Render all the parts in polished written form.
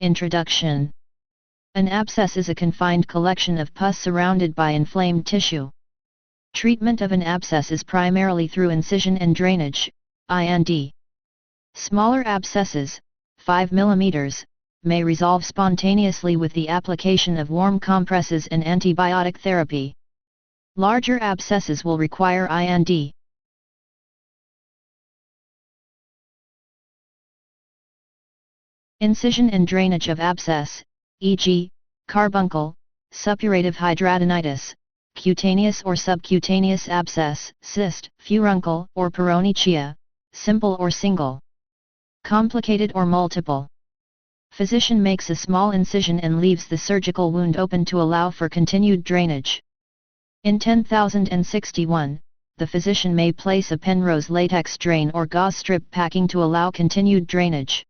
Introduction. An abscess is a confined collection of pus surrounded by inflamed tissue. Treatment of an abscess is primarily through incision and drainage, IND. Smaller abscesses, 5 mm, may resolve spontaneously with the application of warm compresses and antibiotic therapy. Larger abscesses will require IND. Incision and drainage of abscess, e.g., carbuncle, suppurative hidradenitis, cutaneous or subcutaneous abscess, cyst, furuncle or paronychia, simple or single, complicated or multiple. Physician makes a small incision and leaves the surgical wound open to allow for continued drainage. In 10,061, the physician may place a Penrose latex drain or gauze strip packing to allow continued drainage.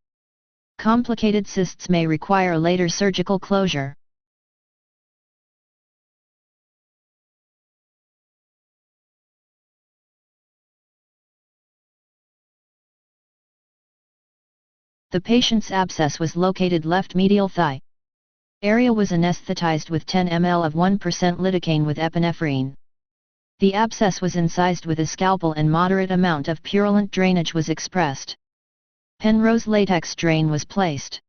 Complicated cysts may require later surgical closure. The patient's abscess was located left medial thigh. Area was anesthetized with 10 ml of 1% lidocaine with epinephrine. The abscess was incised with a scalpel and moderate amount of purulent drainage was expressed. Penrose latex drain was placed.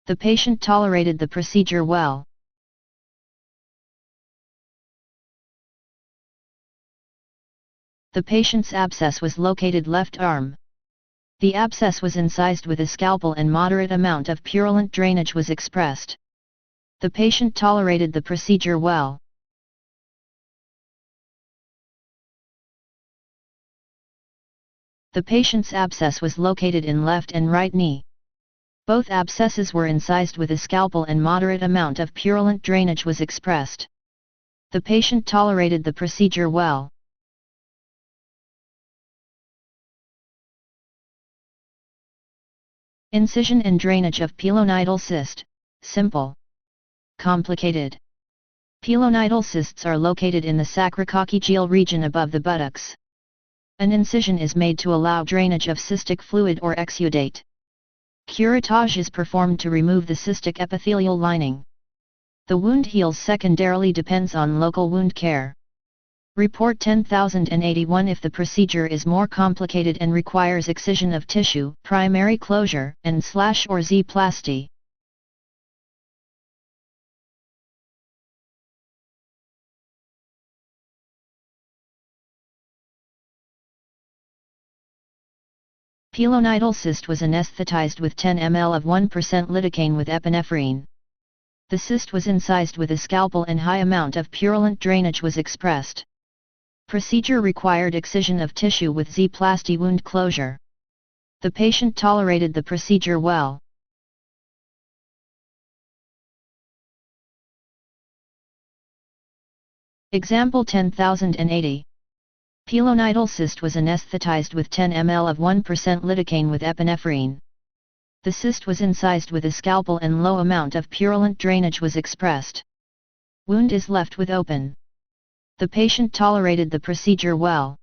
The patient tolerated the procedure well. The patient's abscess was located left arm. The abscess was incised with a scalpel and moderate amount of purulent drainage was expressed. The patient tolerated the procedure well. The patient's abscess was located in left and right knee. Both abscesses were incised with a scalpel and moderate amount of purulent drainage was expressed. The patient tolerated the procedure well. Incision and drainage of pilonidal cyst, simple. Complicated. Pilonidal cysts are located in the sacrococcygeal region above the buttocks. An incision is made to allow drainage of cystic fluid or exudate. Curettage is performed to remove the cystic epithelial lining. The wound heals secondarily depends on local wound care. Report 10,081 if the procedure is more complicated and requires excision of tissue, primary closure, and / or Z-plasty. Pilonidal cyst was anesthetized with 10 ml of 1% lidocaine with epinephrine. The cyst was incised with a scalpel and high amount of purulent drainage was expressed. Procedure required excision of tissue with Z-plasty wound closure. The patient tolerated the procedure well. Example 10,080. Pilonidal cyst was anesthetized with 10 ml of 1% lidocaine with epinephrine. The cyst was incised with a scalpel and low amount of purulent drainage was expressed. Wound is left with open. The patient tolerated the procedure well.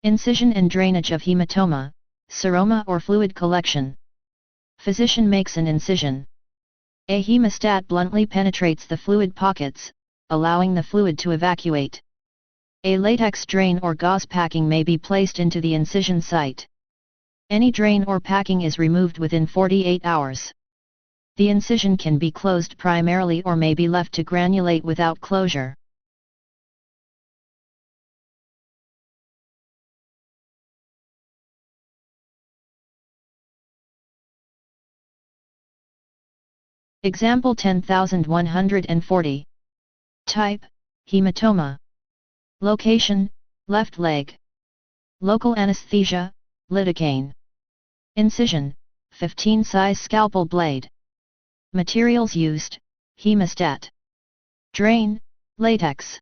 Incision and drainage of hematoma, seroma or fluid collection. Physician makes an incision. A hemostat bluntly penetrates the fluid pockets, allowing the fluid to evacuate. A latex drain or gauze packing may be placed into the incision site. Any drain or packing is removed within 48 hours. The incision can be closed primarily or may be left to granulate without closure. Example 10,140. Type, hematoma. Location, left leg. Local anesthesia, lidocaine. Incision, 15 size scalpel blade. Materials used, hemostat. Drain, latex.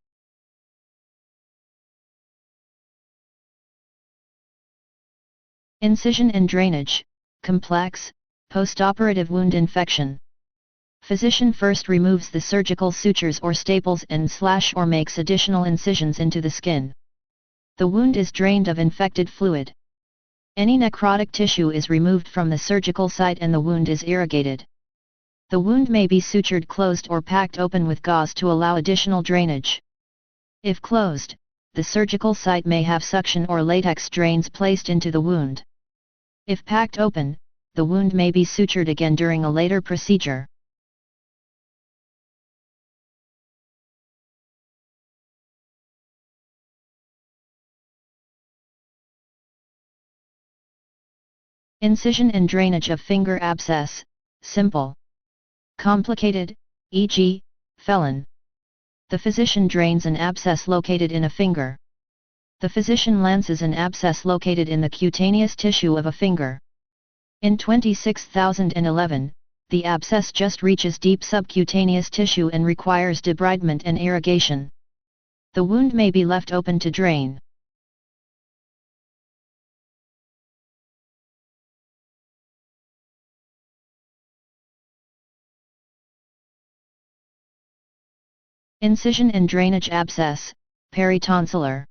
Incision and drainage, complex, postoperative wound infection. Physician first removes the surgical sutures or staples and / or makes additional incisions into the skin. The wound is drained of infected fluid. Any necrotic tissue is removed from the surgical site and the wound is irrigated. The wound may be sutured closed or packed open with gauze to allow additional drainage. If closed, the surgical site may have suction or latex drains placed into the wound. If packed open, the wound may be sutured again during a later procedure. Incision and drainage of finger abscess, simple. Complicated, e.g., felon. The physician drains an abscess located in a finger. The physician lances an abscess located in the cutaneous tissue of a finger. In 26011, the abscess just reaches deep subcutaneous tissue and requires debridement and irrigation. The wound may be left open to drain. Incision and drainage abscess, peritonsillar.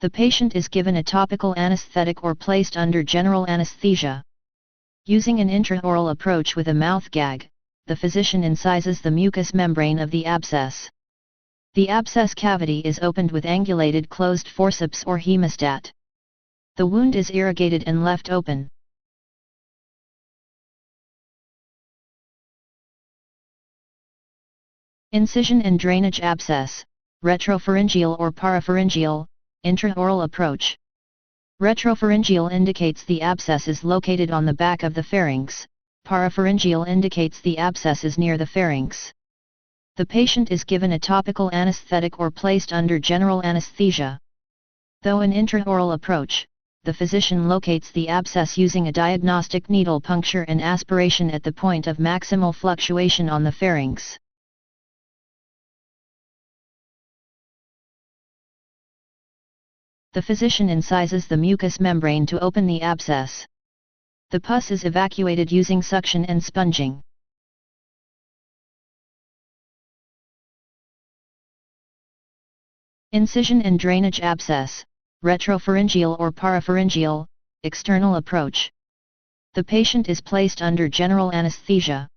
The patient is given a topical anesthetic or placed under general anesthesia. Using an intraoral approach with a mouth gag, the physician incises the mucous membrane of the abscess. The abscess cavity is opened with angulated closed forceps or hemostat. The wound is irrigated and left open. Incision and drainage abscess, retropharyngeal or parapharyngeal, intraoral approach. Retropharyngeal indicates the abscess is located on the back of the pharynx, parapharyngeal indicates the abscess is near the pharynx. The patient is given a topical anesthetic or placed under general anesthesia. Though an intraoral approach, the physician locates the abscess using a diagnostic needle puncture and aspiration at the point of maximal fluctuation on the pharynx. The physician incises the mucous membrane to open the abscess. The pus is evacuated using suction and sponging. Incision and drainage abscess, retropharyngeal or parapharyngeal, external approach. The patient is placed under general anesthesia.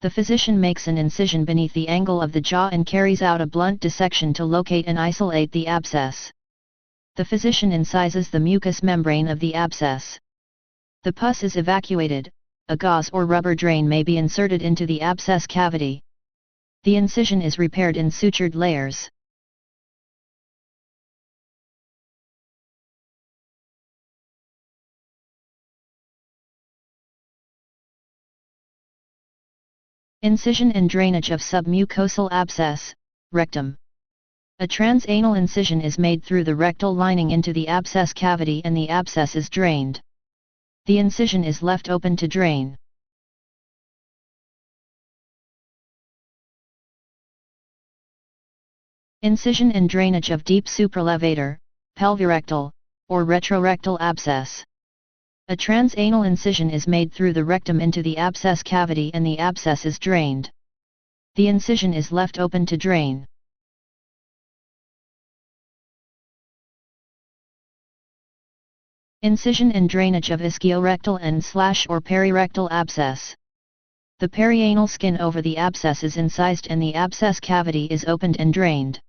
The physician makes an incision beneath the angle of the jaw and carries out a blunt dissection to locate and isolate the abscess. The physician incises the mucous membrane of the abscess. The pus is evacuated, a gauze or rubber drain may be inserted into the abscess cavity. The incision is repaired in sutured layers. Incision and drainage of submucosal abscess, rectum. A transanal incision is made through the rectal lining into the abscess cavity and the abscess is drained. The incision is left open to drain. Incision and drainage of deep supralevator, pelvirectal, or retrorectal abscess. A transanal incision is made through the rectum into the abscess cavity and the abscess is drained. The incision is left open to drain. Incision and drainage of ischiorectal and/or perirectal abscess. The perianal skin over the abscess is incised and the abscess cavity is opened and drained.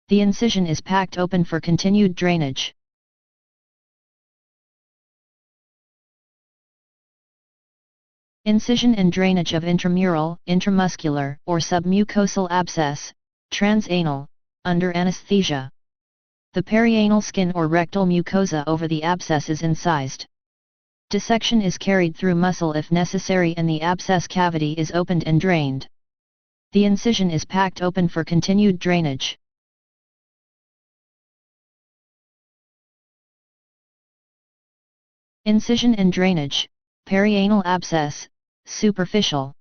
The incision is packed open for continued drainage. Incision and drainage of intramural, intramuscular, or submucosal abscess, transanal, under anesthesia. The perianal skin or rectal mucosa over the abscess is incised. Dissection is carried through muscle if necessary and the abscess cavity is opened and drained. The incision is packed open for continued drainage. Incision and drainage, perianal abscess, superficial.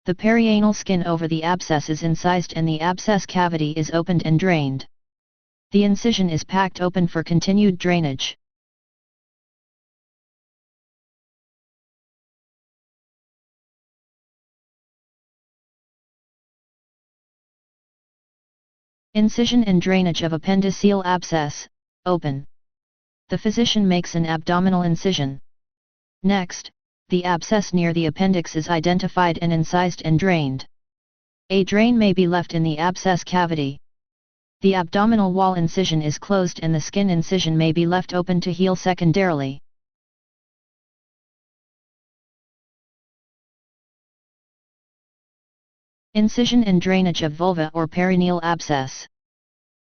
The perianal skin over the abscess is incised and the abscess cavity is opened and drained. The incision is packed open for continued drainage. Incision and drainage of appendiceal abscess, open. The physician makes an abdominal incision. Next, the abscess near the appendix is identified and incised and drained. A drain may be left in the abscess cavity. The abdominal wall incision is closed and the skin incision may be left open to heal secondarily. Incision and drainage of vulva or perineal abscess.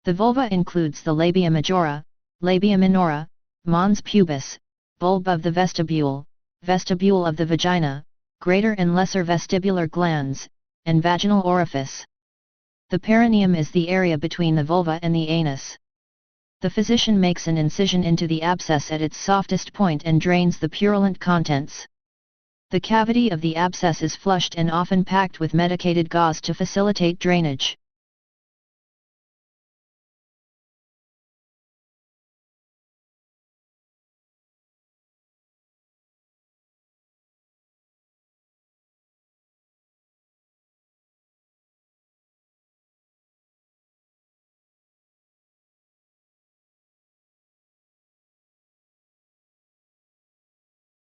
The vulva includes the labia majora, labia minora, mons pubis, bulb of the vestibule, vestibule of the vagina, greater and lesser vestibular glands, and vaginal orifice. The perineum is the area between the vulva and the anus. The physician makes an incision into the abscess at its softest point and drains the purulent contents. The cavity of the abscess is flushed and often packed with medicated gauze to facilitate drainage.